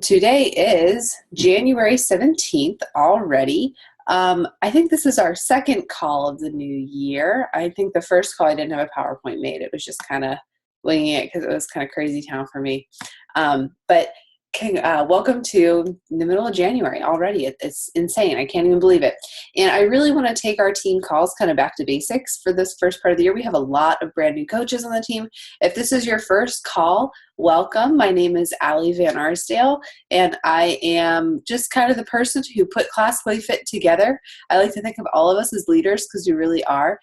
Today is January 17th already. I think this is our second call of the new year. I think the first call I didn't have a PowerPoint made. It was just kind of winging it because it was kind of crazy town for me. But welcome to the middle of January already. It's insane. I can't even believe it. And I really want to take our team calls kind of back to basics for this first part of the year. We have a lot of brand new coaches on the team. If this is your first call, welcome. My name is Allie Van Arsdale, and I am just kind of the person who put Classically Fit together. I like to think of all of us as leaders because we really are.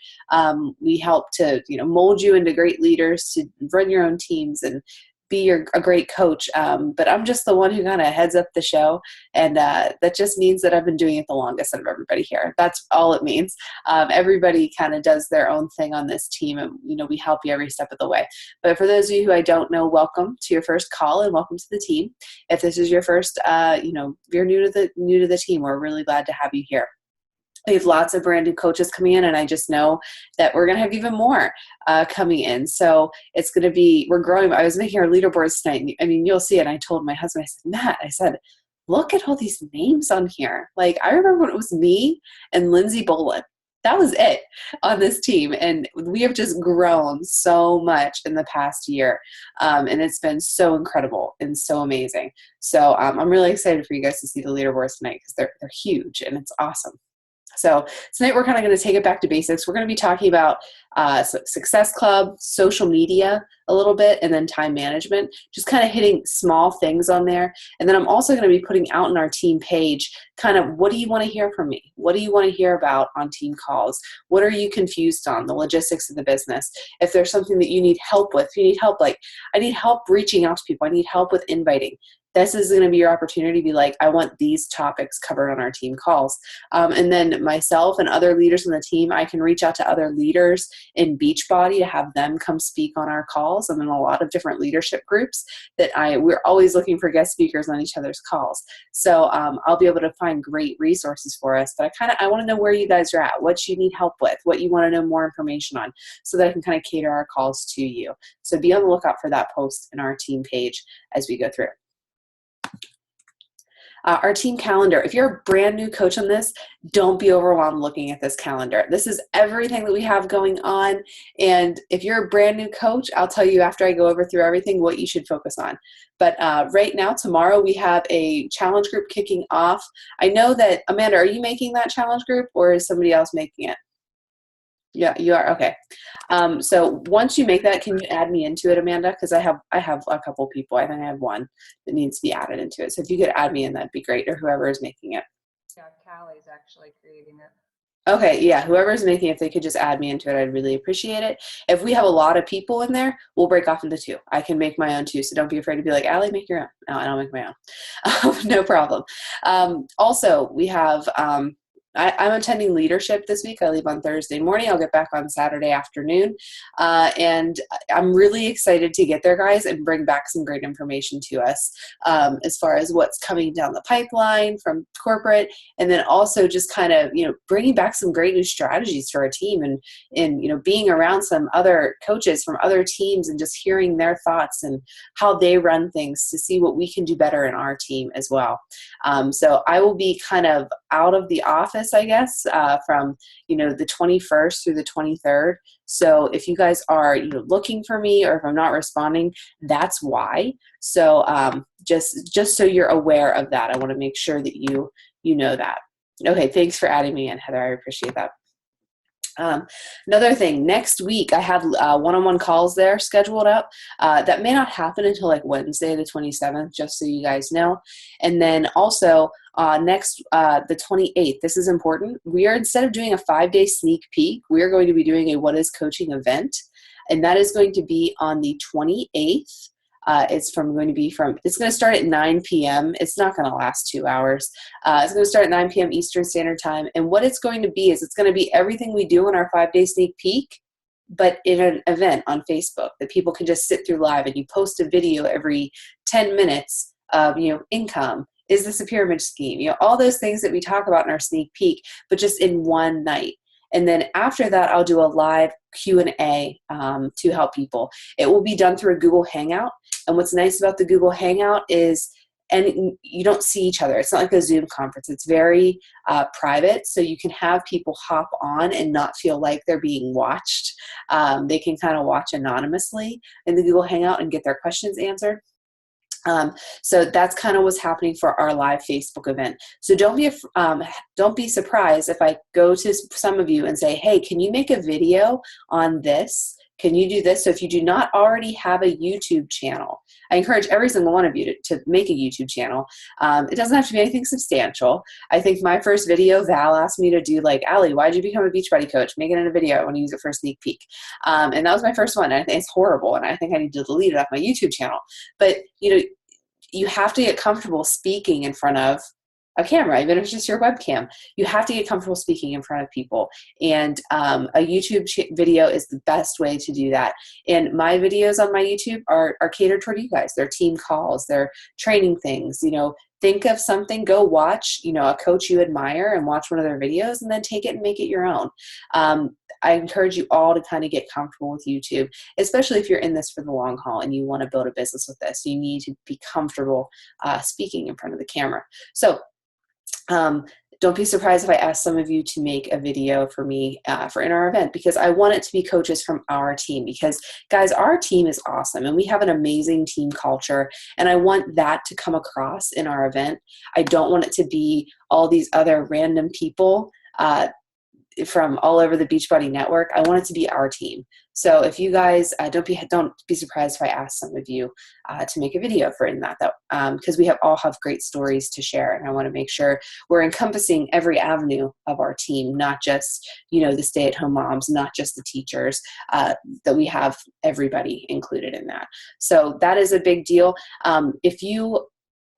We help to mold you into great leaders, to run your own teams and be a great coach. But I'm just the one who kind of heads up the show. And that just means that I've been doing it the longest out of everybody here. That's all it means. Everybody kind of does their own thing on this team. And, we help you every step of the way. But for those of you who I don't know, welcome to your first call and welcome to the team. If this is your first, if you're new to the team, we're really glad to have you here. We have lots of brand new coaches coming in, and I just know that we're going to have even more coming in. So it's going to be, we're growing. I was making our leaderboards tonight. I mean, you'll see it. I told my husband, I said, Matt, look at all these names on here. Like, I remember when it was me and Lindsay Bolin. That was it on this team. And we have just grown so much in the past year. And it's been so incredible and so amazing. So I'm really excited for you guys to see the leaderboards tonight because they're huge and it's awesome. So tonight we're kind of going to take it back to basics. We're going to be talking about Success Club, social media a little bit, and then time management, just kind of hitting small things on there. And then I'm also going to be putting out on our team page kind of, what do you want to hear from me? What do you want to hear about on team calls? What are you confused on? The logistics of the business. If there's something that you need help with, you need help, like I need help reaching out to people. I need help with inviting. This is going to be your opportunity to be like, I want these topics covered on our team calls. And then myself and other leaders on the team, I can reach out to other leaders in Beachbody to have them come speak on our calls. I'm in a lot of different leadership groups we're always looking for guest speakers on each other's calls. So I'll be able to find great resources for us. But I want to know where you guys are at, what you need help with, what you want to know more information on, so that I can kind of cater our calls to you. So be on the lookout for that post in our team page as we go through. Our team calendar. If you're a brand new coach on this, don't be overwhelmed looking at this calendar. This is everything that we have going on. And if you're a brand new coach, I'll tell you after I go over through everything what you should focus on. But right now, tomorrow, we have a challenge group kicking off. I know that, Amanda, are you making that challenge group or is somebody else making it? Yeah, you are. Okay. So once you make that, can you add me into it, Amanda? Because I have a couple people. I think I have one that needs to be added into it. So if you could add me in, that'd be great, or whoever is making it. Yeah, Callie's actually creating it. Okay, yeah, whoever's making it, if they could just add me into it, I'd really appreciate it. If we have a lot of people in there, we'll break off into two. I can make my own too, so don't be afraid to be like, Allie, make your own. No, I don't make my own. No problem. Also, we have I'm attending leadership this week. I leave on Thursday morning. I'll get back on Saturday afternoon. And I'm really excited to get there, guys, and bring back some great information to us as far as what's coming down the pipeline from corporate. And then also just kind of, bringing back some great new strategies for our team and being around some other coaches from other teams and just hearing their thoughts and how they run things to see what we can do better in our team as well. So I will be kind of out of the office, I guess, from the 21st through the 23rd. So if you guys are looking for me, or if I'm not responding, that's why. So just so you're aware of that, I want to make sure that you know that. Okay, thanks for adding me in, Heather. I appreciate that. Another thing, next week I have one-on-one calls there scheduled up. That may not happen until like Wednesday the 27th, just so you guys know. And then also next the 28th, this is important. We are, instead of doing a 5-day sneak peek, we are going to be doing a What is Coaching event, and that is going to be on the 28th. It's going to start at 9 p.m. It's not going to last 2 hours. It's going to start at 9 p.m. Eastern Standard Time. And what it's going to be is it's going to be everything we do in our 5-day sneak peek, but in an event on Facebook that people can just sit through live, and you post a video every 10 minutes of, income. Is this a pyramid scheme? All those things that we talk about in our sneak peek, but just in one night. And then after that, I'll do a live Q&A to help people. It will be done through a Google Hangout. And what's nice about the Google Hangout is and you don't see each other. It's not like a Zoom conference. It's very private, so you can have people hop on and not feel like they're being watched. They can kind of watch anonymously in the Google Hangout and get their questions answered. So that's kind of what's happening for our live Facebook event. So don't be surprised if I go to some of you and say, hey, can you make a video on this? Can you do this? So if you do not already have a YouTube channel, I encourage every single one of you to make a YouTube channel. It doesn't have to be anything substantial. I think my first video, Val asked me to do like, Allie, why'd you become a Beachbody coach? Make it in a video. I want to use it for a sneak peek. And that was my first one. And I think it's horrible. And I think I need to delete it off my YouTube channel. But, you have to get comfortable speaking in front of a camera, even if it's just your webcam. You have to get comfortable speaking in front of people. And a YouTube video is the best way to do that. And my videos on my YouTube are catered toward you guys. They're team calls. They're training things. Think of something, go watch, a coach you admire and watch one of their videos and then take it and make it your own. I encourage you all to kind of get comfortable with YouTube, especially if you're in this for the long haul and you want to build a business with this. You need to be comfortable speaking in front of the camera. So don't be surprised if I ask some of you to make a video for me in our event, because I want it to be coaches from our team, because guys, our team is awesome and we have an amazing team culture, and I want that to come across in our event. I don't want it to be all these other random people from all over the Beachbody network. I want it to be our team. So if you guys don't be surprised if I ask some of you to make a video for that, because we all have great stories to share, and I want to make sure we're encompassing every avenue of our team, not just the stay-at-home moms, not just the teachers, that we have everybody included in that. So that is a big deal. If you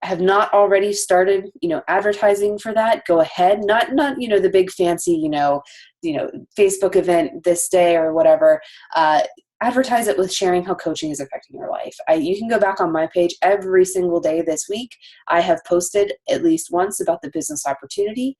have not already started, advertising for that, go ahead. Not the big fancy, Facebook event this day or whatever. Advertise it with sharing how coaching is affecting your life. You can go back on my page every single day this week. I have posted at least once about the business opportunity,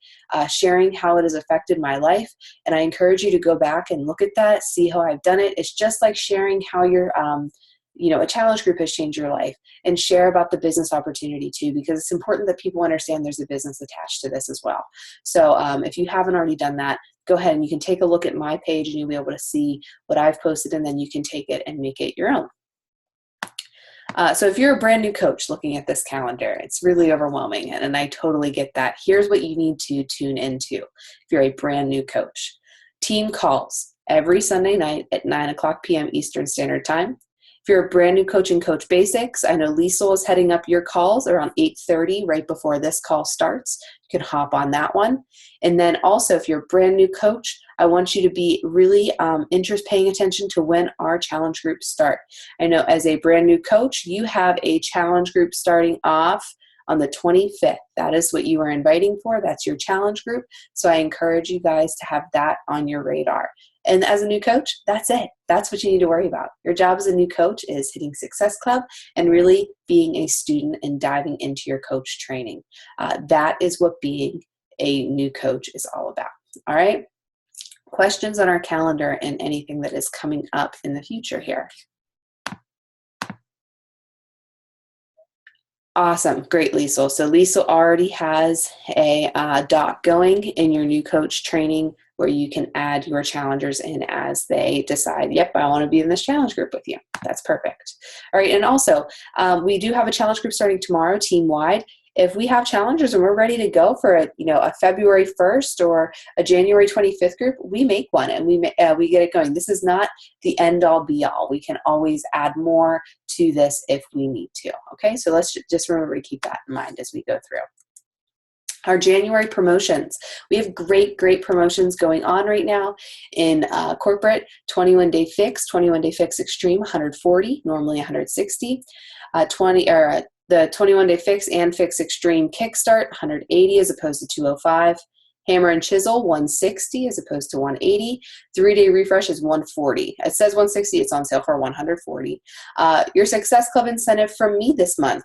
sharing how it has affected my life. And I encourage you to go back and look at that, see how I've done it. It's just like sharing how you're, a challenge group has changed your life, and share about the business opportunity too, because it's important that people understand there's a business attached to this as well. So if you haven't already done that, go ahead and you can take a look at my page and you'll be able to see what I've posted, and then you can take it and make it your own. So if you're a brand new coach looking at this calendar, it's really overwhelming, and I totally get that. Here's what you need to tune into if you're a brand new coach. Team calls every Sunday night at 9:00 p.m. Eastern Standard Time. If you're a brand new coach in Coach Basics, I know Liesl is heading up your calls around 8:30 right before this call starts. You can hop on that one. And then also, if you're a brand new coach, I want you to be really paying attention to when our challenge groups start. I know as a brand new coach, you have a challenge group starting off on the 25th. That is what you are inviting for. That's your challenge group. So I encourage you guys to have that on your radar. And as a new coach, that's it. That's what you need to worry about. Your job as a new coach is hitting Success Club and really being a student and diving into your coach training. That is what being a new coach is all about. All right? Questions on our calendar and anything that is coming up in the future here. Awesome. Great, Liesl. So Liesl already has a doc going in your new coach training where you can add your challengers in as they decide, yep, I want to be in this challenge group with you. That's perfect. All right. And also, we do have a challenge group starting tomorrow, team-wide. If we have challengers and we're ready to go for a February 1st or a January 25th group, we make one and we get it going. This is not the end-all be-all. We can always add more to this if we need to. Okay, so let's just remember to keep that in mind as we go through. Our January promotions. We have great promotions going on right now in corporate. 21-day fix, 21-day fix extreme, 140, normally 160. The 21-day fix and fix extreme kickstart, 180 as opposed to 205. Hammer and chisel, 160 as opposed to 180. 3-day refresh is 140. It says 160, it's on sale for 140. Your Success Club incentive from me this month.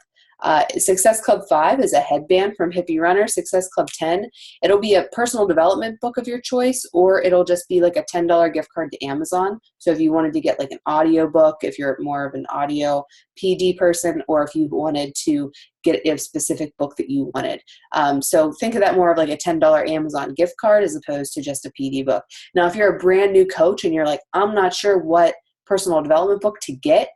Success Club 5 is a headband from Hippie Runner. Success Club 10, it'll be a personal development book of your choice, or it'll just be like a $10 gift card to Amazon. So if you wanted to get like an audio book, if you're more of an audio PD person, or if you wanted to get a specific book that you wanted. So think of that more of like a $10 Amazon gift card as opposed to just a PD book. Now, if you're a brand new coach and you're like, I'm not sure what personal development book to get,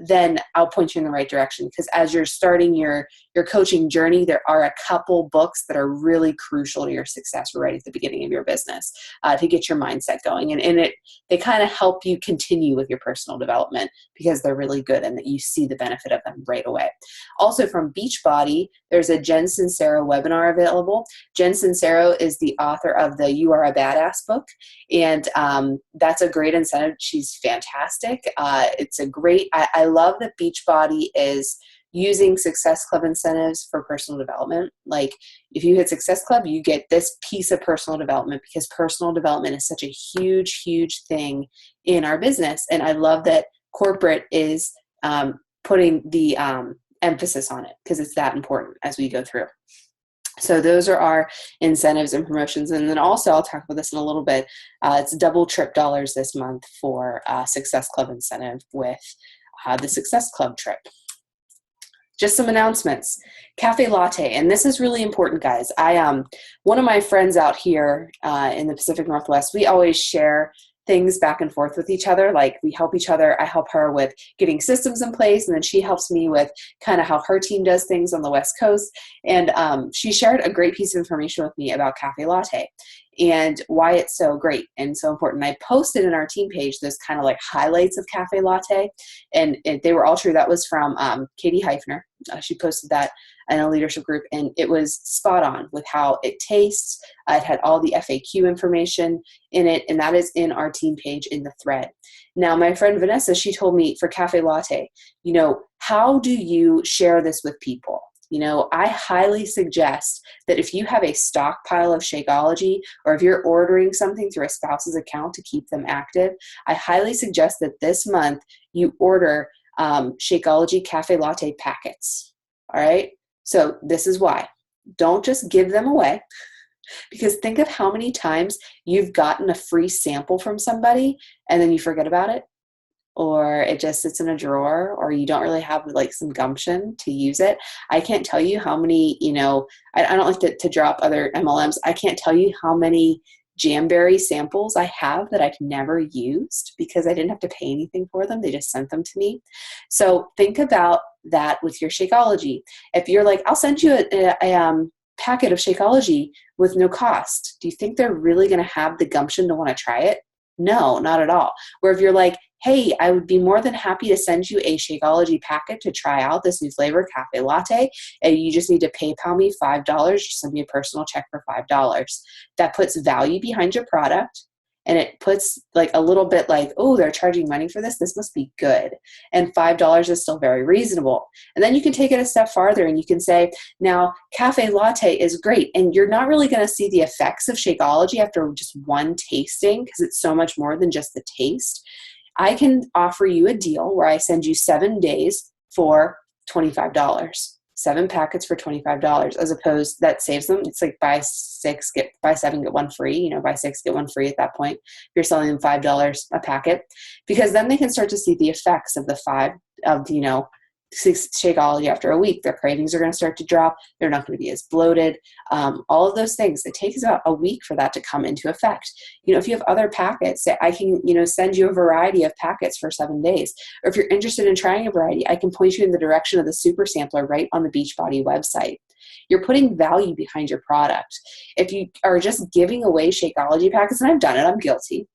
then I'll point you in the right direction, because as you're starting your coaching journey, there are a couple books that are really crucial to your success right at the beginning of your business to get your mindset going. And they kind of help you continue with your personal development because they're really good and that you see the benefit of them right away. Also from Beachbody, there's a Jen Sincero webinar available. Jen Sincero is the author of the You Are a Badass book, and that's a great incentive. She's fantastic. It's a great, I love that Beachbody is using Success Club incentives for personal development. Like if you hit Success Club, you get this piece of personal development, because personal development is such a huge, huge thing in our business. And I love that corporate is putting the emphasis on it, because it's that important as we go through. So those are our incentives and promotions. And then also, I'll talk about this in a little bit. It's double trip dollars this month for Success Club incentive with the Success Club trip. Just some announcements. Cafe Latte, and this is really important, guys. One of my friends out here in the Pacific Northwest, we always share things back and forth with each other. Like we help each other. I help her with getting systems in place, and then she helps me with kind of how her team does things on the West Coast. And she shared a great piece of information with me about Cafe Latte and why it's so great and so important. I posted in our team page those kind of like highlights of Cafe Latte, and they were all true. That was from Katie Heifner. She posted that in a leadership group, and it was spot on with how it tastes. It had all the FAQ information in it, and that is in our team page in the thread. Now, my friend Vanessa, she told me for Cafe Latte, how do you share this with people? I highly suggest that if you have a stockpile of Shakeology, or if you're ordering something through a spouse's account to keep them active, I highly suggest that this month you order Shakeology Cafe Latte packets. All right. So this is why. Don't just give them away, because think of how many times you've gotten a free sample from somebody and then you forget about it, or it just sits in a drawer, or you don't really have like some gumption to use it. I can't tell you how many, I don't like to drop other MLMs. I can't tell you how many Jamberry samples I have that I've never used because I didn't have to pay anything for them. They just sent them to me. So think about that with your Shakeology. If you're like, I'll send you a packet of Shakeology with no cost, do you think they're really going to have the gumption to want to try it? No, not at all. Where if you're like, hey, I would be more than happy to send you a Shakeology packet to try out this new flavor, Cafe Latte, and you just need to PayPal me $5, just send me a personal check for $5. That puts value behind your product, and it puts like a little bit like, oh, they're charging money for this. This must be good. And $5 is still very reasonable. And then you can take it a step farther and you can say, now Cafe Latte is great. And you're not really going to see the effects of Shakeology after just one tasting, because it's so much more than just the taste. I can offer you a deal where I send you 7 days for $25. 7 packets for $25, as opposed that saves them. It's like buy 7, get 1 free, buy 6, get 1 free at that point. You're selling them $5 a packet, because then they can start to see the effects of the 6 Shakeology after a week. Their cravings are going to start to drop. They're not going to be as bloated. All of those things. It takes about a week for that to come into effect. If you have other packets, I can, send you a variety of packets for 7 days. Or if you're interested in trying a variety, I can point you in the direction of the super sampler right on the Beachbody website. You're putting value behind your product. If you are just giving away Shakeology packets, and I've done it, I'm guilty.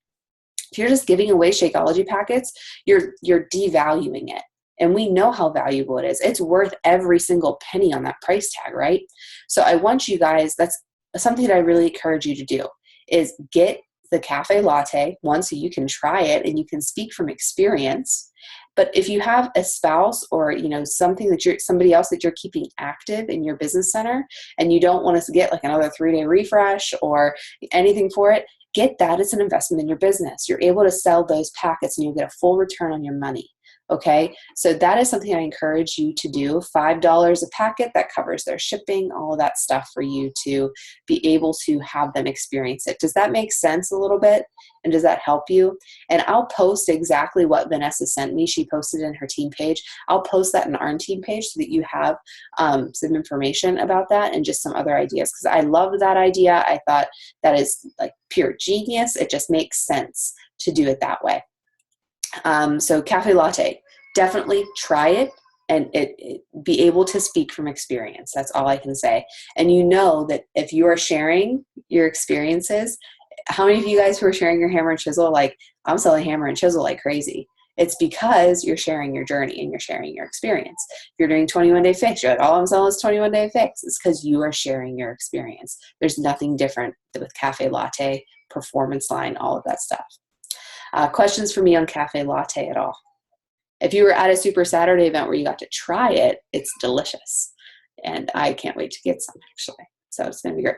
If you're just giving away Shakeology packets, you're devaluing it. And we know how valuable it is. It's worth every single penny on that price tag, right? So I want you guys, that's something that I really encourage you to do, is get the Cafe Latte, one, so you can try it and you can speak from experience. But if you have a spouse or, somebody else that you're keeping active in your business center, and you don't want us to get like another 3-day refresh or anything for it, get that as an investment in your business. You're able to sell those packets and you'll get a full return on your money. Okay, so that is something I encourage you to do. $5 a packet, that covers their shipping, all of that stuff for you to be able to have them experience it. Does that make sense a little bit? And does that help you? And I'll post exactly what Vanessa sent me. She posted in her team page. I'll post that in our team page so that you have some information about that and just some other ideas, because I loved that idea. I thought that is like pure genius. It just makes sense to do it that way. So cafe latte, definitely try it and be able to speak from experience. That's all I can say. And you know that if you are sharing your experiences, how many of you guys who are sharing your hammer and chisel, like I'm selling hammer and chisel like crazy. It's because you're sharing your journey and you're sharing your experience. If you're doing 21-day fix, you're like, all I'm selling is 21-day fix. It's because you are sharing your experience. There's nothing different with cafe latte, performance line, all of that stuff. Questions for me on cafe latte at all? If you were at a Super Saturday event where you got to try it, it's delicious. And I can't wait to get some, actually. So it's going to be great.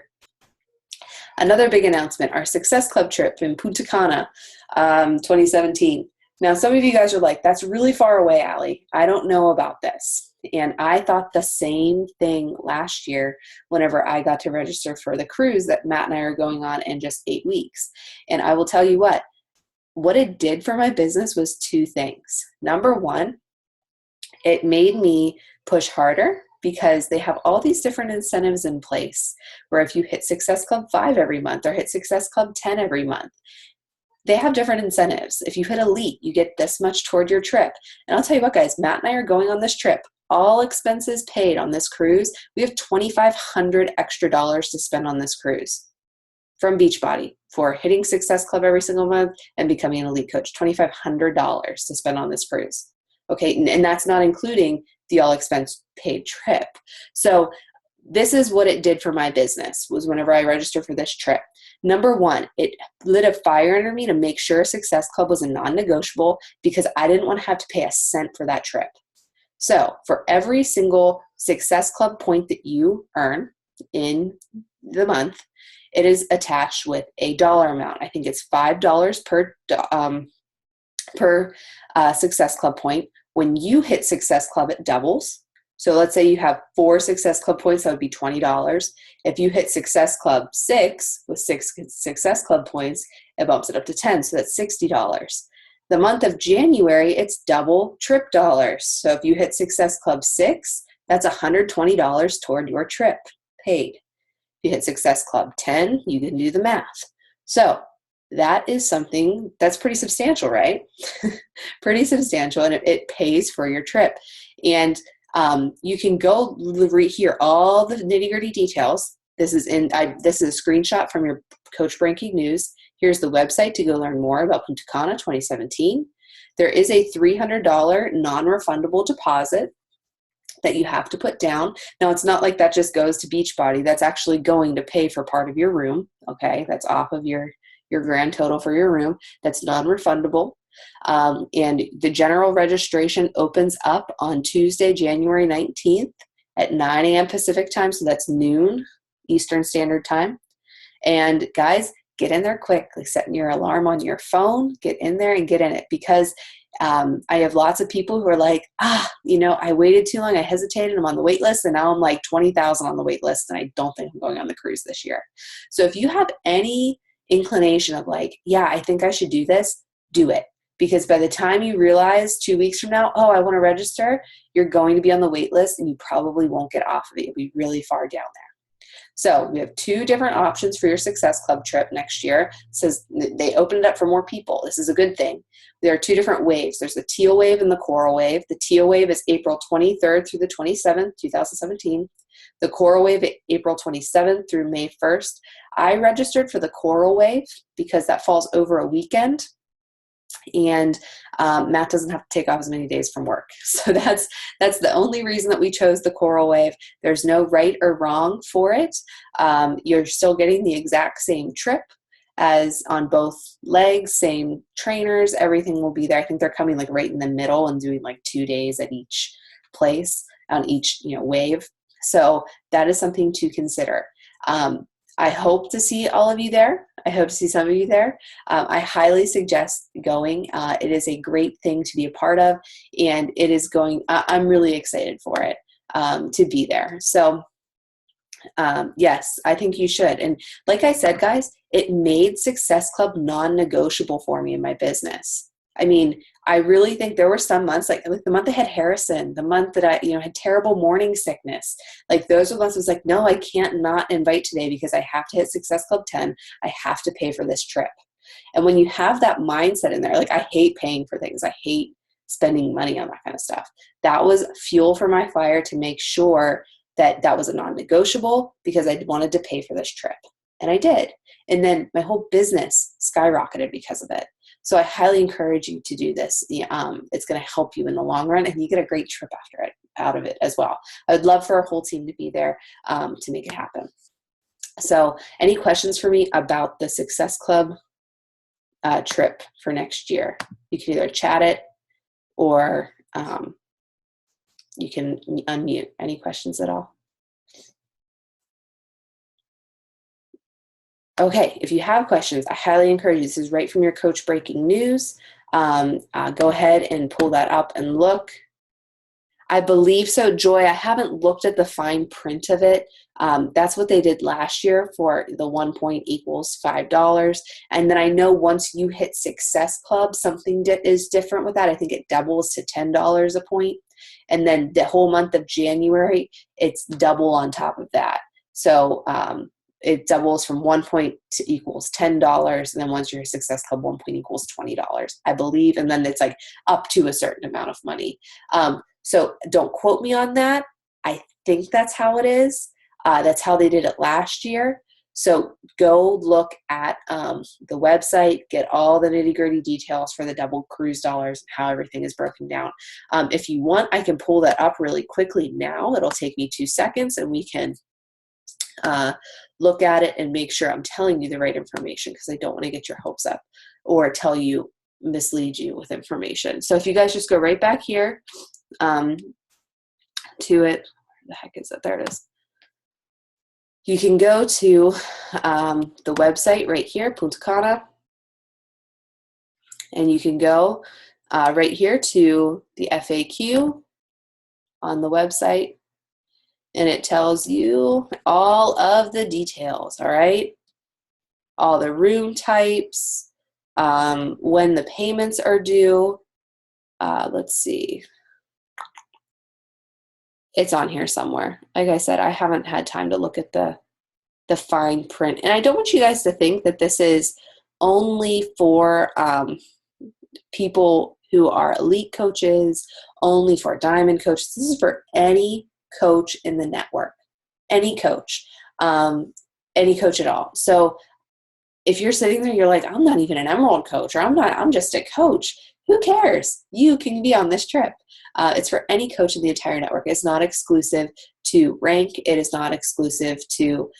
Another big announcement, our Success Club trip in Punta Cana, 2017. Now, some of you guys are like, that's really far away, Allie. I don't know about this. And I thought the same thing last year whenever I got to register for the cruise that Matt and I are going on in just 8 weeks. And I will tell you what it did for my business was 2 things. Number one, it made me push harder because they have all these different incentives in place where if you hit Success Club 5 every month or hit Success Club 10 every month, they have different incentives. If you hit Elite, you get this much toward your trip. And I'll tell you what, guys, Matt and I are going on this trip. All expenses paid on this cruise. We have $2,500 extra dollars to spend on this cruise from Beachbody for hitting Success Club every single month and becoming an elite coach. $2,500 to spend on this cruise. Okay, and that's not including the all expense paid trip. So this is what it did for my business was whenever I registered for this trip. Number one, it lit a fire under me to make sure Success Club was a non-negotiable because I didn't want to have to pay a cent for that trip. So for every single Success Club point that you earn in the month, it is attached with a dollar amount. I think it's $5 per Success Club point. When you hit Success Club, it doubles. So let's say you have 4 Success Club points, that would be $20. If you hit Success Club 6 with 6 Success Club points, it bumps it up to 10, so that's $60. The month of January, it's double trip dollars. So if you hit Success Club 6, that's $120 toward your trip paid. If you hit Success Club 10, you can do the math. So that is something that's pretty substantial, right? Pretty substantial, and it pays for your trip. And you can go hear all the nitty-gritty details. This is a screenshot from your Coach Branke News. Here's the website to go learn more about Punta Cana 2017. There is a $300 non-refundable deposit that you have to put down. Now, it's not like that just goes to Beachbody. That's actually going to pay for part of your room, okay? That's off of your grand total for your room. That's non-refundable. And the general registration opens up on Tuesday, January 19th at 9 a.m. Pacific time, so that's noon Eastern Standard Time. And guys, get in there quick. Like setting your alarm on your phone, get in there and get in it, because I have lots of people who are like, I waited too long, I hesitated, I'm on the wait list, and now I'm like 20,000 on the wait list, and I don't think I'm going on the cruise this year. So if you have any inclination of like, yeah, I think I should do this, do it. Because by the time you realize 2 weeks from now, I want to register, you're going to be on the wait list and you probably won't get off of it. You'll be really far down there. So we have 2 different options for your Success Club trip next year. It says they opened it up for more people. This is a good thing. There are 2 different waves. There's the teal wave and the coral wave. The teal wave is April 23rd through the 27th, 2017. The coral wave, April 27th through May 1st. I registered for the coral wave because that falls over a weekend. And Matt doesn't have to take off as many days from work. So that's the only reason that we chose the coral wave. There's no right or wrong for it. You're still getting the exact same trip as on both legs, same trainers, everything will be there. I think they're coming like right in the middle and doing like 2 days at each place on each wave. So that is something to consider. I hope to see all of you there. I hope to see some of you there. I highly suggest going. It is a great thing to be a part of, and it is going, I'm really excited for it to be there. So yes, I think you should. And like I said, guys, it made Success Club non-negotiable for me in my business. I mean, I really think there were some months, like the month I had Harrison, the month that I, had terrible morning sickness. Like those were months I was like, no, I can't not invite today because I have to hit Success Club 10. I have to pay for this trip. And when you have that mindset in there, like I hate paying for things. I hate spending money on that kind of stuff. That was fuel for my fire to make sure that that was a non-negotiable because I wanted to pay for this trip. And I did. And then my whole business skyrocketed because of it. So I highly encourage you to do this. It's going to help you in the long run, and you get a great trip out of it as well. I would love for our whole team to be there to make it happen. So any questions for me about the Success Club trip for next year? You can either chat it or you can unmute. Any questions at all? Okay, if you have questions, I highly encourage you. This is right from your Coach Breaking News. Go ahead and pull that up and look. I believe so, Joy. I haven't looked at the fine print of it. That's what they did last year for the 1 point equals $5. And then I know once you hit Success Club, something is different with that. I think it doubles to $10 a point. And then the whole month of January, it's double on top of that. So it doubles from 1 point to equals $10. And then once you're a Success Club, 1 point equals $20, I believe. And then it's like up to a certain amount of money. So don't quote me on that. I think that's how it is. That's how they did it last year. So go look at the website, get all the nitty-gritty details for the double cruise dollars and how everything is broken down. If you want, I can pull that up really quickly now. It'll take me 2 seconds, and we can look at it and make sure I'm telling you the right information, because I don't want to get your hopes up or mislead you with information. So if you guys just go right back here to it, where the heck is it? There it is. You can go to the website right here, Punta Cana, and you can go right here to the FAQ on the website, and it tells you all of the details, all right? All the room types, when the payments are due. Let's see. It's on here somewhere. Like I said, I haven't had time to look at the fine print. And I don't want you guys to think that this is only for people who are elite coaches, only for diamond coaches. This is for any coach in the network, any coach at all. So if you're sitting there, you're like, I'm not even an Emerald coach, or I'm just a coach. Who cares? You can be on this trip. It's for any coach in the entire network. It's not exclusive to rank. It is not exclusive to,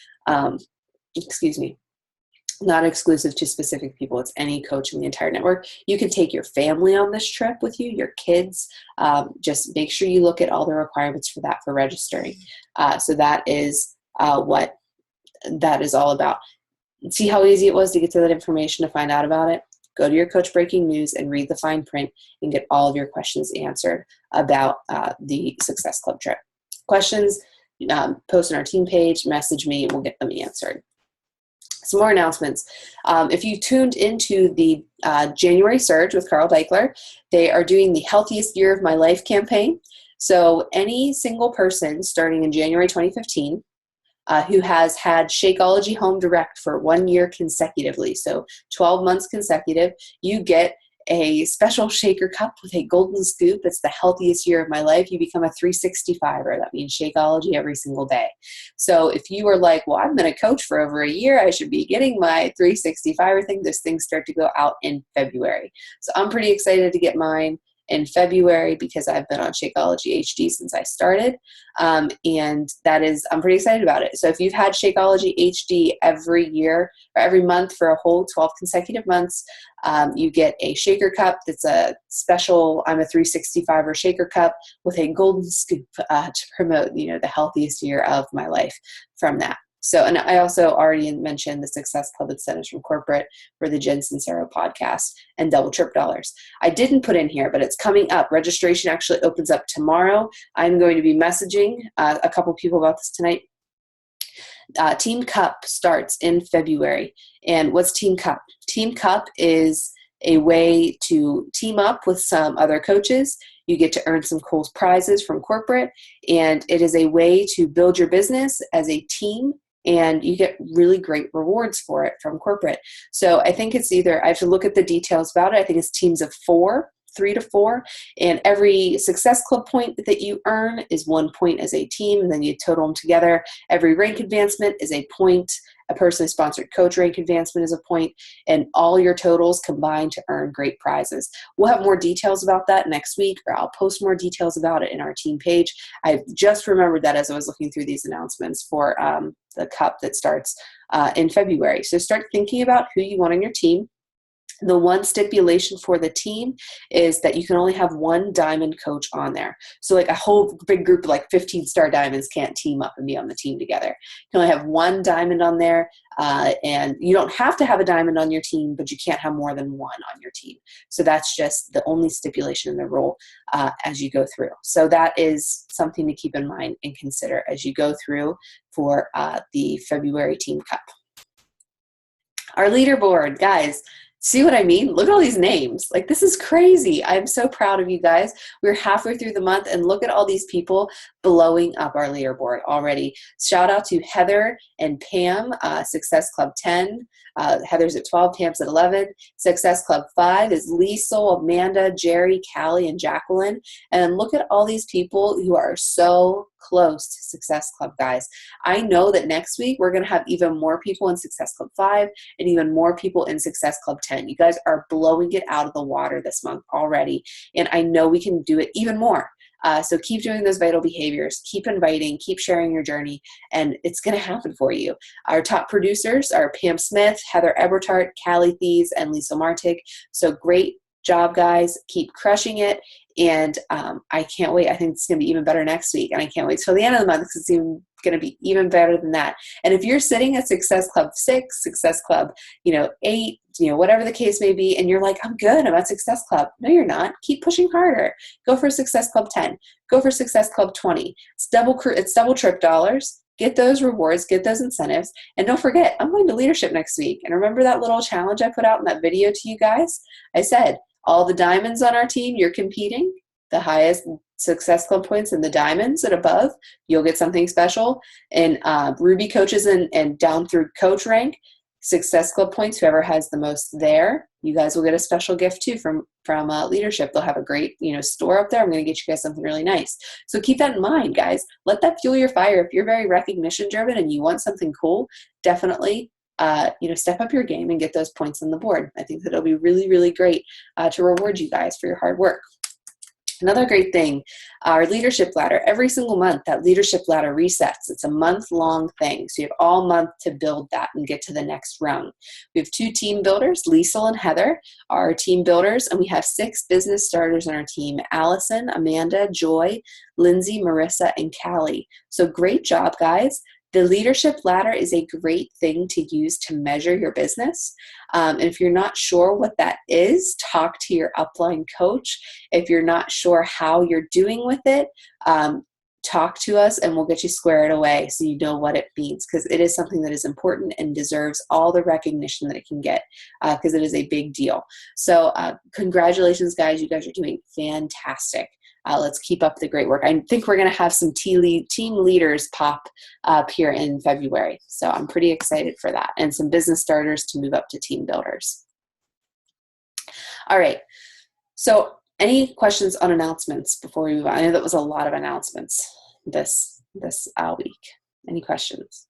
not exclusive to specific people. It's any coach in the entire network. You can take your family on this trip with you, your kids. Just make sure you look at all the requirements for that for registering. So that is what that is all about. See how easy it was to get to that information to find out about it? Go to your Coach Breaking News and read the fine print and get all of your questions answered about the Success Club trip. Questions, post on our team page, message me, we'll get them answered. Some more announcements. If you tuned into the January Surge with Carl Deichler, they are doing the Healthiest Year of My Life campaign. So any single person starting in January 2015 who has had Shakeology Home Direct for 1 year consecutively, so 12 months consecutive, you get a special shaker cup with a golden scoop. It's the healthiest year of my life. You become a 365er. That means Shakeology every single day. So if you were like, well, I've been a coach for over a year, I should be getting my 365er thing, those things start to go out in February. So I'm pretty excited to get mine in February because I've been on Shakeology HD since I started. And that is, I'm pretty excited about it. So if you've had Shakeology HD every year or every month for a whole 12 consecutive months, you get a shaker cup that's a special, I'm a 365er shaker cup with a golden scoop to promote, the healthiest year of my life from that. So, and I also already mentioned the Success Club incentives from corporate for the Jen Sincero podcast and Double Trip Dollars. I didn't put in here, but it's coming up. Registration actually opens up tomorrow. I'm going to be messaging a couple people about this tonight. Team Cup starts in February. And what's Team Cup? Team Cup is a way to team up with some other coaches. You get to earn some cool prizes from corporate, and it is a way to build your business as a team, and you get really great rewards for it from corporate. So I think it's either, I have to look at the details about it. I think it's teams of 4, 3 to 4, and every Success Club point that you earn is 1 point as a team, and then you total them together. Every rank advancement is a point. A personally sponsored coach rank advancement is a point, and all your totals combine to earn great prizes. We'll have more details about that next week, or I'll post more details about it in our team page. I just remembered that as I was looking through these announcements for the cup that starts in February. So start thinking about who you want on your team. The one stipulation for the team is that you can only have one diamond coach on there. So like a whole big group of like 15-star diamonds can't team up and be on the team together. You can only have one diamond on there, and you don't have to have a diamond on your team, but you can't have more than one on your team. So that's just the only stipulation in the rule as you go through. So that is something to keep in mind and consider as you go through for the February Team Cup. Our leaderboard, guys. See what I mean? Look at all these names. Like, this is crazy. I'm so proud of you guys. We're halfway through the month, and look at all these people blowing up our leaderboard already. Shout out to Heather and Pam, Success Club 10. Heather's at 12, Pam's at 11. Success Club 5 is Liesel, Amanda, Jerry, Callie, and Jacqueline. And look at all these people who are so close to Success Club, guys. I know that next week we're going to have even more people in Success Club 5 and even more people in Success Club 10. You guys are blowing it out of the water this month already, and I know we can do it even more. So keep doing those vital behaviors, keep inviting, keep sharing your journey, and it's going to happen for you. Our top producers are Pam Smith, Heather Ebertart, Callie Thies, and Lisa Martic. So great job, guys. Keep crushing it. And I can't wait. I think it's going to be even better next week. And I can't wait till the end of the month because it's even going to be even better than that. And if you're sitting at Success Club 6, Success Club, 8, whatever the case may be, and you're like, I'm good, I'm at Success Club. No, you're not. Keep pushing harder. Go for Success Club 10. Go for Success Club 20. It's double trip dollars. Get those rewards, get those incentives. And don't forget, I'm going to leadership next week. And remember that little challenge I put out in that video to you guys? I said, all the diamonds on our team, you're competing. The highest Success Club points and the diamonds and above, you'll get something special. And Ruby coaches and down through coach rank, Success Club points, whoever has the most there, you guys will get a special gift too from leadership. They'll have a great store up there. I'm going to get you guys something really nice. So keep that in mind, guys. Let that fuel your fire. If you're very recognition driven and you want something cool, definitely step up your game and get those points on the board. I think that it'll be really, really great to reward you guys for your hard work. Another great thing, our leadership ladder. Every single month, that leadership ladder resets. It's a month-long thing. So you have all month to build that and get to the next rung. We have 2 team builders, Liesel and Heather, are team builders, and we have 6 business starters on our team, Allison, Amanda, Joy, Lindsay, Marissa, and Callie. So great job, guys. The leadership ladder is a great thing to use to measure your business. And if you're not sure what that is, talk to your upline coach. If you're not sure how you're doing with it, talk to us and we'll get you squared away so you know what it means, because it is something that is important and deserves all the recognition that it can get, because it is a big deal. So congratulations, guys. You guys are doing fantastic. Let's keep up the great work. I think we're going to have some team leaders pop up here in February. So I'm pretty excited for that, and some business starters to move up to team builders. All right. So any questions on announcements before we move on? I know that was a lot of announcements this week. Any questions?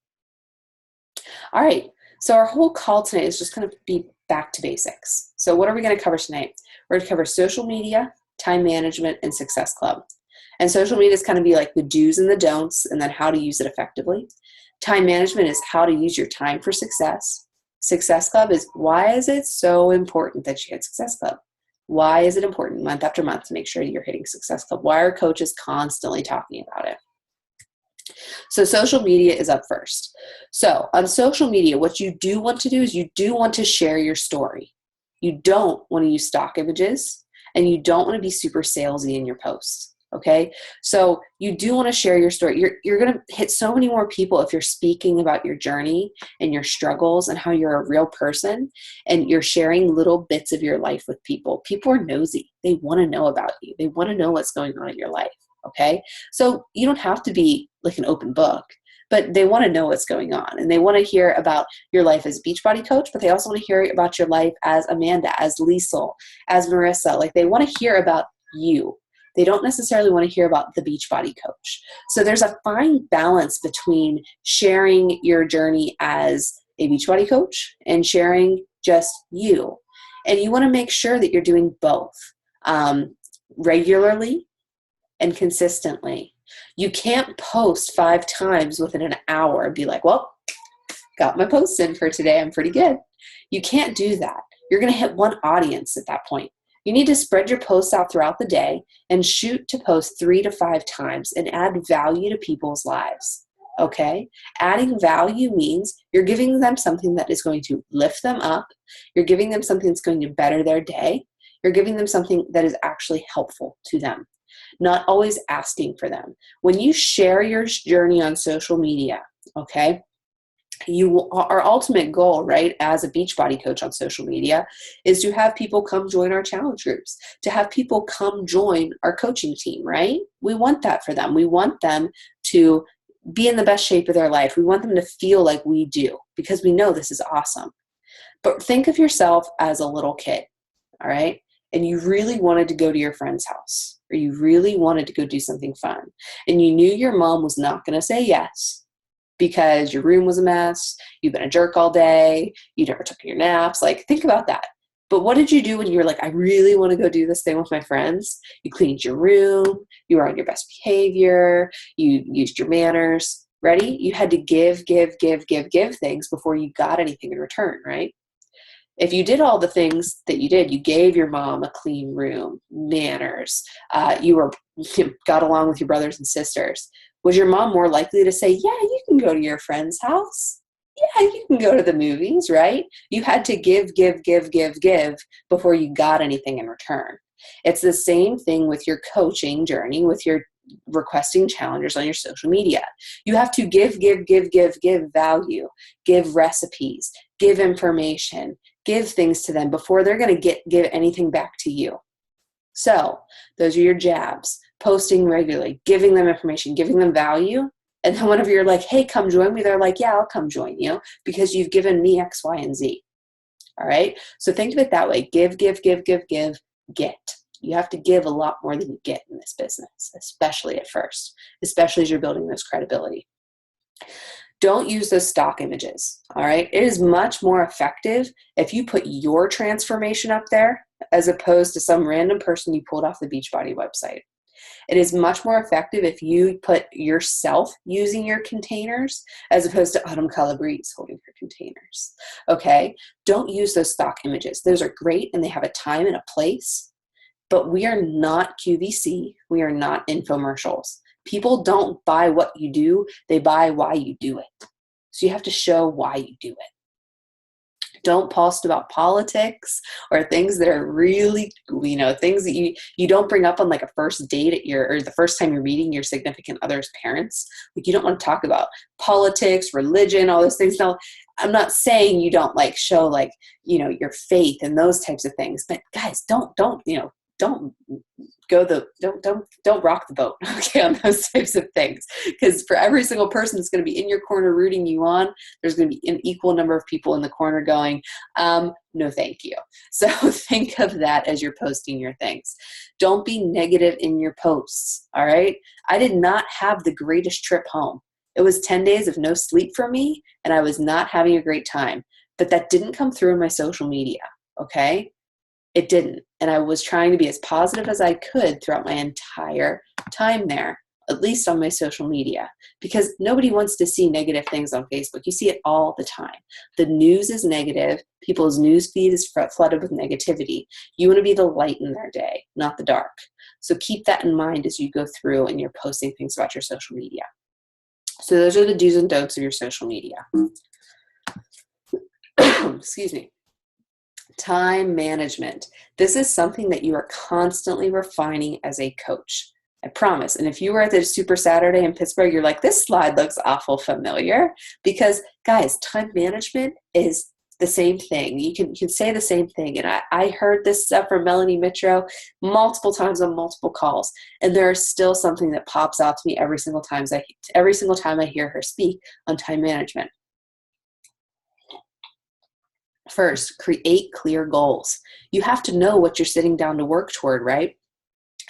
All right. So our whole call tonight is just going to be back to basics. So what are we going to cover tonight? We're going to cover social media, time management, and Success Club. And social media is kind of be like the do's and the don'ts, and then how to use it effectively. Time management is how to use your time for success. Success Club is why is it so important that you hit Success Club? Why is it important month after month to make sure you're hitting Success Club? Why are coaches constantly talking about it? So social media is up first. So on social media, what you do want to do is you do want to share your story. You don't want to use stock images, and you don't want to be super salesy in your posts. Okay. So you do want to share your story. You're going to hit so many more people if you're speaking about your journey and your struggles and how you're a real person, and you're sharing little bits of your life with people. People are nosy. They want to know about you. They want to know what's going on in your life. Okay. So you don't have to be like an open book, but they want to know what's going on, and they want to hear about your life as a Beachbody coach, but they also want to hear about your life as Amanda, as Liesl, as Marissa. Like, they want to hear about you. They don't necessarily want to hear about the Beachbody coach. So there's a fine balance between sharing your journey as a Beachbody coach and sharing just you. And you want to make sure that you're doing both regularly and consistently. You can't post 5 times within an hour and be like, well, got my posts in for today. I'm pretty good. You can't do that. You're going to hit one audience at that point. You need to spread your posts out throughout the day and shoot to post 3 to 5 times and add value to people's lives. Okay? Adding value means you're giving them something that is going to lift them up. You're giving them something that's going to better their day. You're giving them something that is actually helpful to them. Not always asking for them. When you share your journey on social media, okay, our ultimate goal, right, as a Beachbody coach on social media is to have people come join our challenge groups, to have people come join our coaching team, right? We want that for them. We want them to be in the best shape of their life. We want them to feel like we do, because we know this is awesome. But think of yourself as a little kid, all right? And you really wanted to go to your friend's house, or you really wanted to go do something fun, and you knew your mom was not going to say yes because your room was a mess, you've been a jerk all day, you never took your naps. Like, think about that. But what did you do when you were like, I really want to go do this thing with my friends? You cleaned your room, you were on your best behavior, you used your manners. Ready? You had to give things before you got anything in return, right? If you did all the things that you did, you gave your mom a clean room, manners, you got along with your brothers and sisters, was your mom more likely to say, yeah, you can go to your friend's house? Yeah, you can go to the movies, right? You had to give before you got anything in return. It's the same thing with your coaching journey, with your requesting challengers on your social media. You have to give value, give recipes, give information, give things to them before they're going to give anything back to you. So those are your jabs: posting regularly, giving them information, giving them value. And then whenever you're like, hey, come join me, they're like, yeah, I'll come join you because you've given me X, Y, and Z. All right. So think of it that way. Give, get. You have to give a lot more than you get in this business, especially at first, especially as you're building this credibility. Don't use those stock images, all right? It is much more effective if you put your transformation up there as opposed to some random person you pulled off the Beachbody website. It is much more effective if you put yourself using your containers as opposed to Autumn Calabrese holding her containers, okay? Don't use those stock images. Those are great and they have a time and a place, but we are not QVC. We are not infomercials. People don't buy what you do, they buy why you do it. So you have to show why you do it. Don't post about politics or things that are really, things that you don't bring up on like a first date or the first time you're meeting your significant other's parents. Like, you don't want to talk about politics, religion, all those things. Now, I'm not saying you don't like show like, your faith and those types of things, but guys, don't rock the boat, okay, on those types of things. Because for every single person that's going to be in your corner rooting you on, there's going to be an equal number of people in the corner going, no, thank you. So think of that as you're posting your things. Don't be negative in your posts, all right? I did not have the greatest trip home. It was 10 days of no sleep for me, and I was not having a great time. But that didn't come through in my social media, okay? It didn't. And I was trying to be as positive as I could throughout my entire time there, at least on my social media, because nobody wants to see negative things on Facebook. You see it all the time. The news is negative. People's news feed is flooded with negativity. You want to be the light in their day, not the dark. So keep that in mind as you go through and you're posting things about your social media. So those are the do's and don'ts of your social media. Excuse me. Time management. This is something that you are constantly refining as a coach. I promise. And if you were at the Super Saturday in Pittsburgh, you're like, this slide looks awful familiar, because guys, time management is the same thing. You can say the same thing. And I heard this stuff from Melanie Mitro multiple times on multiple calls. And there is still something that pops out to me every single time I hear her speak on time management. First, create clear goals. You have to know what you're sitting down to work toward, right?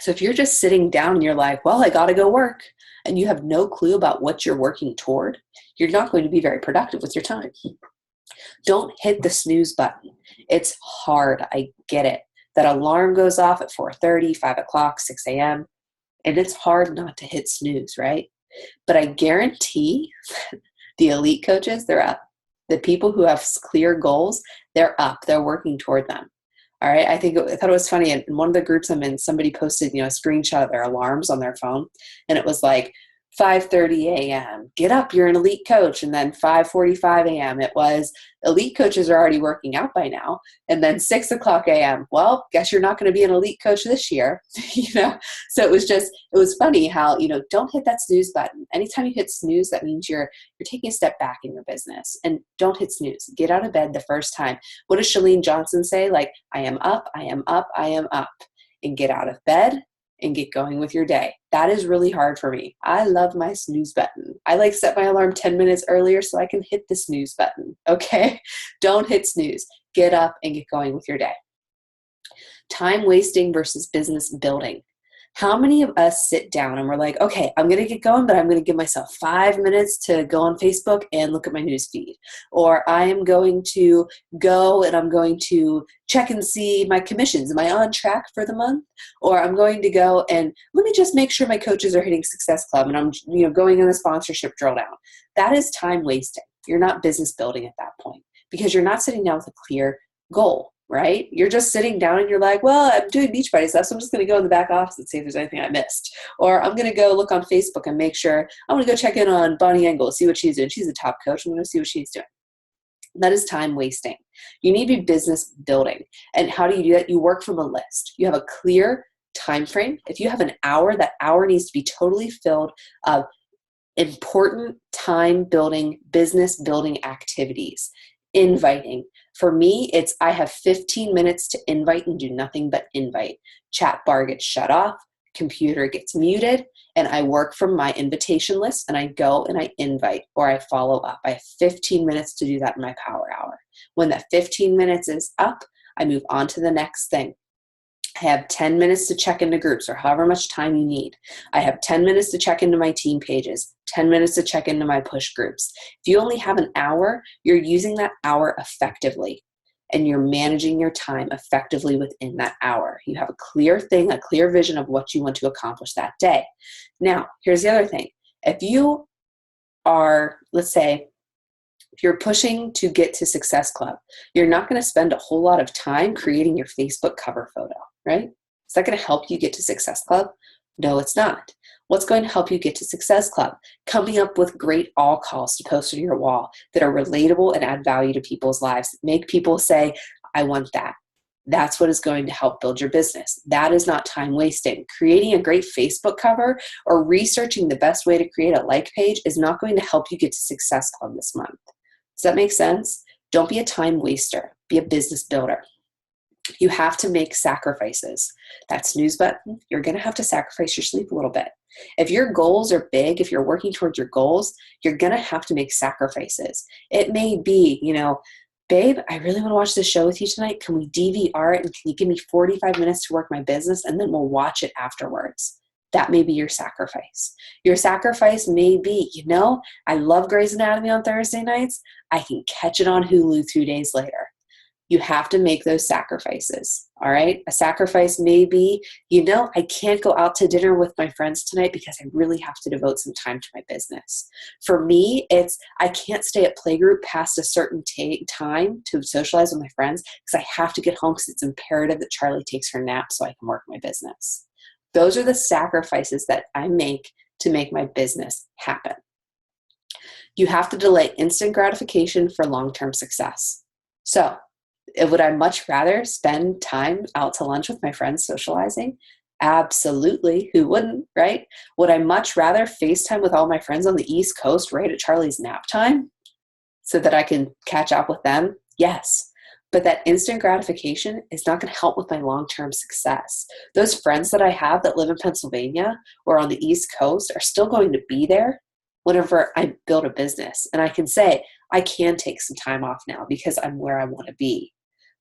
So if you're just sitting down and you're like, well, I got to go work, and you have no clue about what you're working toward, you're not going to be very productive with your time. Don't hit the snooze button. It's hard. I get it. That alarm goes off at 4:30, 5 o'clock, 6 a.m., and it's hard not to hit snooze, right? But I guarantee the elite coaches, they're up. The people who have clear goals, they're up. They're working toward them. All right. I thought it was funny. In one of the groups I'm in, somebody posted, a screenshot of their alarms on their phone, and it was like 5:30 a.m. Get up, you're an elite coach. And then 5:45 a.m. it was elite coaches are already working out by now. And then 6 o'clock a.m. Well, guess you're not going to be an elite coach this year. So it was funny how, don't hit that snooze button. Anytime you hit snooze, that means you're taking a step back in your business. And don't hit snooze. Get out of bed the first time. What does Chalene Johnson say? Like, I am up, I am up, I am up. And get out of bed and get going with your day. That is really hard for me. I love my snooze button. I set my alarm 10 minutes earlier so I can hit the snooze button. Okay? Don't hit snooze. Get up and get going with your day. Time wasting versus business building. How many of us sit down and we're like, okay, I'm going to get going, but I'm going to give myself 5 minutes to go on Facebook and look at my news feed. Or I am going to go and I'm going to check and see my commissions. Am I on track for the month? Or I'm going to go and let me just make sure my coaches are hitting Success Club and I'm going in the sponsorship drill down. That is time wasting. You're not business building at that point because you're not sitting down with a clear goal. Right? You're just sitting down and you're like, well, I'm doing Beachbody stuff, so I'm just going to go in the back office and see if there's anything I missed. Or I'm going to go look on Facebook and make sure, I'm going to go check in on Bonnie Engel, see what she's doing. She's a top coach. I'm going to see what she's doing. That is time wasting. You need to be business building. And how do you do that? You work from a list. You have a clear time frame. If you have an hour, that hour needs to be totally filled of important time building, business building activities. Inviting. For me, I have 15 minutes to invite and do nothing but invite. Chat bar gets shut off, computer gets muted, and I work from my invitation list and I go and I invite or I follow up. I have 15 minutes to do that in my power hour. When that 15 minutes is up, I move on to the next thing. I have 10 minutes to check into groups or however much time you need. I have 10 minutes to check into my team pages, 10 minutes to check into my push groups. If you only have an hour, you're using that hour effectively and you're managing your time effectively within that hour. You have a clear thing, a clear vision of what you want to accomplish that day. Now, here's the other thing. If you are, let's say, if you're pushing to get to Success Club, you're not going to spend a whole lot of time creating your Facebook cover photo, right? Is that going to help you get to Success Club? No, it's not. What's going to help you get to Success Club? Coming up with great all calls to post on your wall that are relatable and add value to people's lives. Make people say, I want that. That's what is going to help build your business. That is not time wasting. Creating a great Facebook cover or researching the best way to create a like page is not going to help you get to Success Club this month. Does that make sense? Don't be a time waster. Be a business builder. You have to make sacrifices. That snooze button, you're going to have to sacrifice your sleep a little bit. If your goals are big, if you're working towards your goals, you're going to have to make sacrifices. It may be, babe, I really want to watch this show with you tonight. Can we DVR it and can you give me 45 minutes to work my business and then we'll watch it afterwards? That may be your sacrifice. Your sacrifice may be, I love Grey's Anatomy on Thursday nights. I can catch it on Hulu 2 days later. You have to make those sacrifices, all right? A sacrifice may be, I can't go out to dinner with my friends tonight because I really have to devote some time to my business. For me, it's I can't stay at playgroup past a certain time to socialize with my friends because I have to get home because it's imperative that Charlie takes her nap so I can work my business. Those are the sacrifices that I make to make my business happen. You have to delay instant gratification for long-term success. So, would I much rather spend time out to lunch with my friends socializing? Absolutely. Who wouldn't, right? Would I much rather FaceTime with all my friends on the East Coast right at Charlie's nap time so that I can catch up with them? Yes. But that instant gratification is not going to help with my long-term success. Those friends that I have that live in Pennsylvania or on the East Coast are still going to be there whenever I build a business. And I can say, I can take some time off now because I'm where I want to be.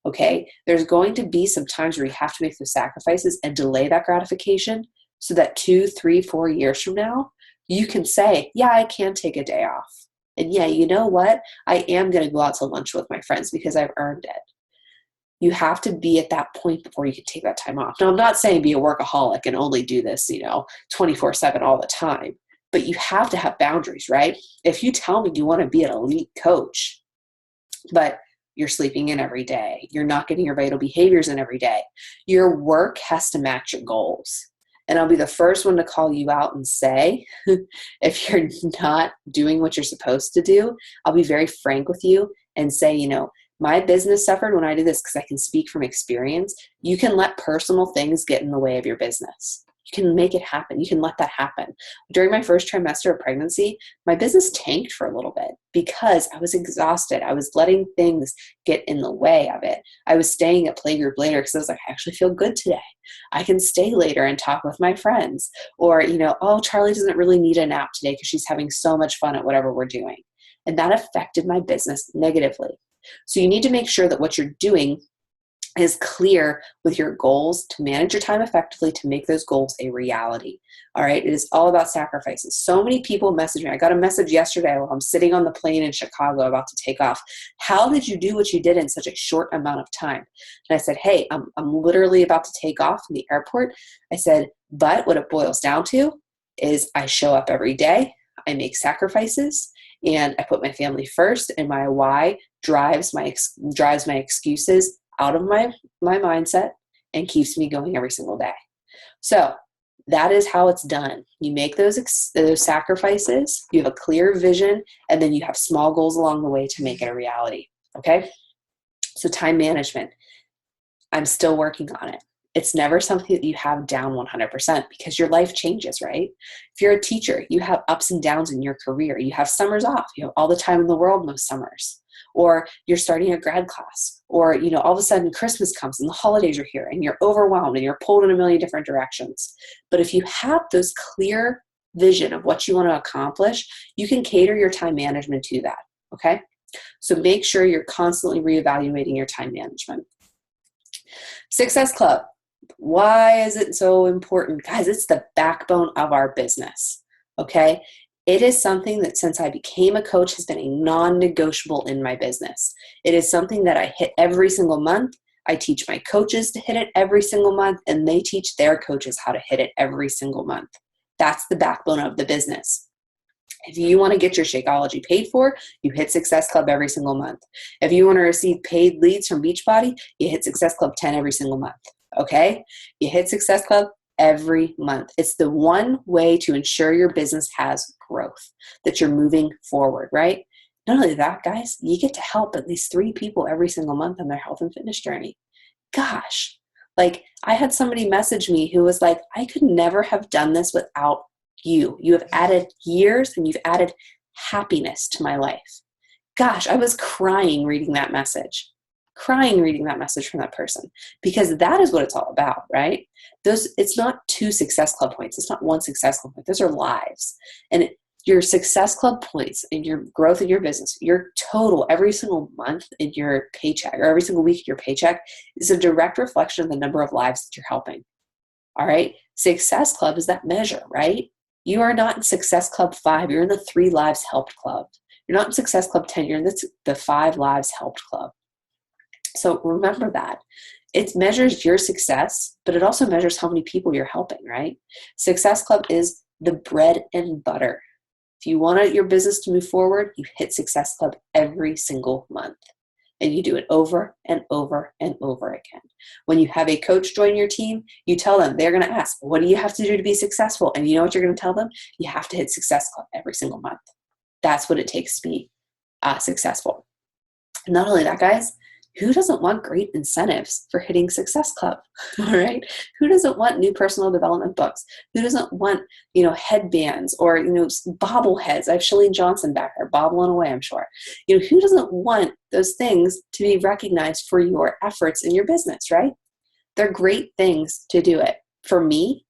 Okay? There's going to be some times where you have to make those sacrifices and delay that gratification so that 2, 3, 4 years from now, you can say, yeah, I can take a day off. And yeah, you know what? I am going to go out to lunch with my friends because I've earned it. You have to be at that point before you can take that time off. Now, I'm not saying be a workaholic and only do this, 24/7 all the time, but you have to have boundaries, right? If you tell me you want to be an elite coach, but you're sleeping in every day, you're not getting your vital behaviors in every day, your work has to match your goals. And I'll be the first one to call you out and say, if you're not doing what you're supposed to do, I'll be very frank with you and say, my business suffered when I did this because I can speak from experience. You can let personal things get in the way of your business. You can make it happen. You can let that happen. During my first trimester of pregnancy, my business tanked for a little bit because I was exhausted. I was letting things get in the way of it. I was staying at playgroup later because I was like, I actually feel good today. I can stay later and talk with my friends. Or, oh, Charlie doesn't really need a nap today because she's having so much fun at whatever we're doing. And that affected my business negatively. So you need to make sure that what you're doing is clear with your goals to manage your time effectively, to make those goals a reality. All right. It is all about sacrifices. So many people message me. I got a message yesterday while I'm sitting on the plane in Chicago about to take off. How did you do what you did in such a short amount of time? And I said, hey, I'm literally about to take off from the airport. I said, but what it boils down to is I show up every day. I make sacrifices. And I put my family first, and my why drives my excuses out of my mindset and keeps me going every single day. So that is how it's done. You make those sacrifices, you have a clear vision, and then you have small goals along the way to make it a reality. Okay? So time management. I'm still working on it. It's never something that you have down 100% because your life changes, right? If you're a teacher, you have ups and downs in your career. You have summers off. You have all the time in the world most summers. Or you're starting a grad class. Or, all of a sudden Christmas comes and the holidays are here and you're overwhelmed and you're pulled in a million different directions. But if you have those clear vision of what you want to accomplish, you can cater your time management to that, okay? So make sure you're constantly reevaluating your time management. Success Club. Why is it so important? Guys, it's the backbone of our business, okay? It is something that since I became a coach has been a non-negotiable in my business. It is something that I hit every single month. I teach my coaches to hit it every single month, and they teach their coaches how to hit it every single month. That's the backbone of the business. If you want to get your Shakeology paid for, you hit Success Club every single month. If you want to receive paid leads from Beachbody, you hit Success Club 10 every single month. Okay? You hit Success Club every month. It's the one way to ensure your business has growth, that you're moving forward, right? Not only that, guys, you get to help at least 3 people every single month on their health and fitness journey. Gosh, I had somebody message me who was like, I could never have done this without you. You have added years and you've added happiness to my life. Gosh, I was crying reading that message from that person, because that is what it's all about, right? It's not 2 Success Club points. It's not 1 Success Club point. Those are lives. And your Success Club points and your growth in your business, your total every single month in your paycheck or every single week in your paycheck is a direct reflection of the number of lives that you're helping. All right. Success Club is that measure, right? You are not in Success Club 5. You're in the 3 Lives Helped Club. You're not in Success Club 10. You're in the 5 Lives Helped Club. So remember that. It measures your success, but it also measures how many people you're helping, right? Success Club is the bread and butter. If you want your business to move forward, you hit Success Club every single month. And you do it over and over and over again. When you have a coach join your team, you tell them, they're going to ask, what do you have to do to be successful? And you know what you're going to tell them? You have to hit Success Club every single month. That's what it takes to be successful. Not only that, guys, who doesn't want great incentives for hitting Success Club? All right. Who doesn't want new personal development books? Who doesn't want, headbands or, bobbleheads? I have Shalene Johnson back there bobbling away, I'm sure. Who doesn't want those things to be recognized for your efforts in your business, right? They're great things to do it. For me,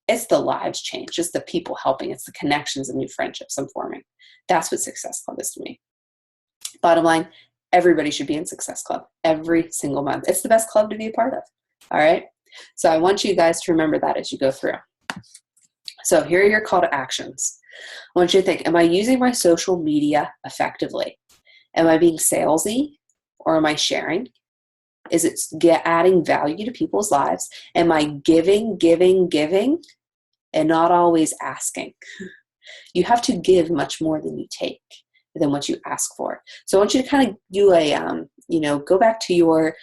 it's the lives change. It's the people helping. It's the connections and new friendships I'm forming. That's what Success Club is to me. Bottom line, everybody should be in Success Club every single month. It's the best club to be a part of. All right. So I want you guys to remember that as you go through. So here are your call to actions. I want you to think, am I using my social media effectively? Am I being salesy or am I sharing? Is it adding value to people's lives? Am I giving, and not always asking? You have to give much more than you take, than what you ask for. So I want you to kind of do a, go back to your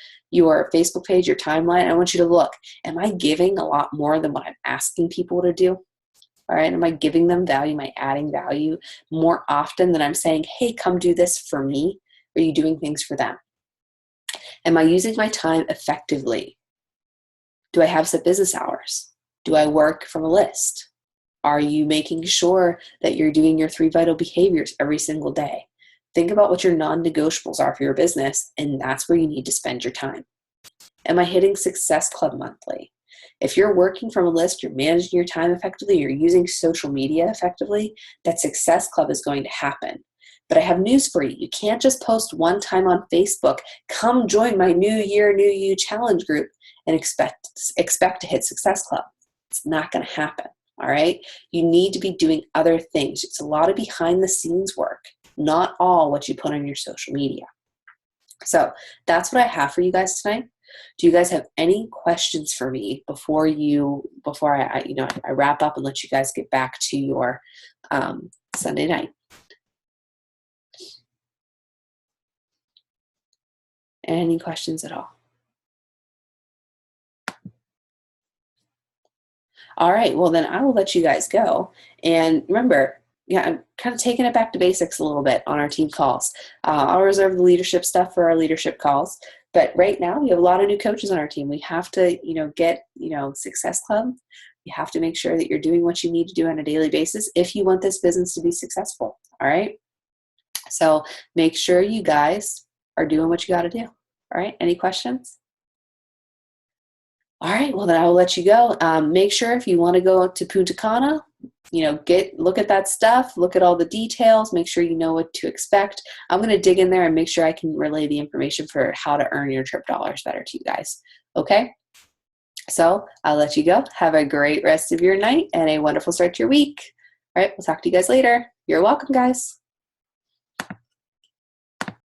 Facebook page, your timeline. I want you to look, am I giving a lot more than what I'm asking people to do? All right. Am I giving them value? Am I adding value more often than I'm saying, hey, come do this for me? Are you doing things for them? Am I using my time effectively? Do I have set business hours? Do I work from a list? Are you making sure that you're doing your 3 vital behaviors every single day? Think about what your non-negotiables are for your business, and that's where you need to spend your time. Am I hitting Success Club monthly? If you're working from a list, you're managing your time effectively, you're using social media effectively, that Success Club is going to happen. But I have news for you. You can't just post one time on Facebook, come join my New Year, New You challenge group, and expect to hit Success Club. It's not going to happen. All right. You need to be doing other things. It's a lot of behind the scenes work, not all what you put on your social media. So that's what I have for you guys tonight. Do you guys have any questions for me before I wrap up and let you guys get back to your Sunday night? Any questions at all? All right, well then I will let you guys go. And remember, I'm kind of taking it back to basics a little bit on our team calls. I'll reserve the leadership stuff for our leadership calls. But right now we have a lot of new coaches on our team. We have to, get, Success Club. You have to make sure that you're doing what you need to do on a daily basis if you want this business to be successful. All right. So make sure you guys are doing what you got to do. All right. Any questions? All right, well then I will let you go. Make sure if you want to go to Punta Cana, look at that stuff, look at all the details, make sure you know what to expect. I'm going to dig in there and make sure I can relay the information for how to earn your trip dollars better to you guys. Okay, so I'll let you go. Have a great rest of your night and a wonderful start to your week. All right, we'll talk to you guys later. You're welcome, guys.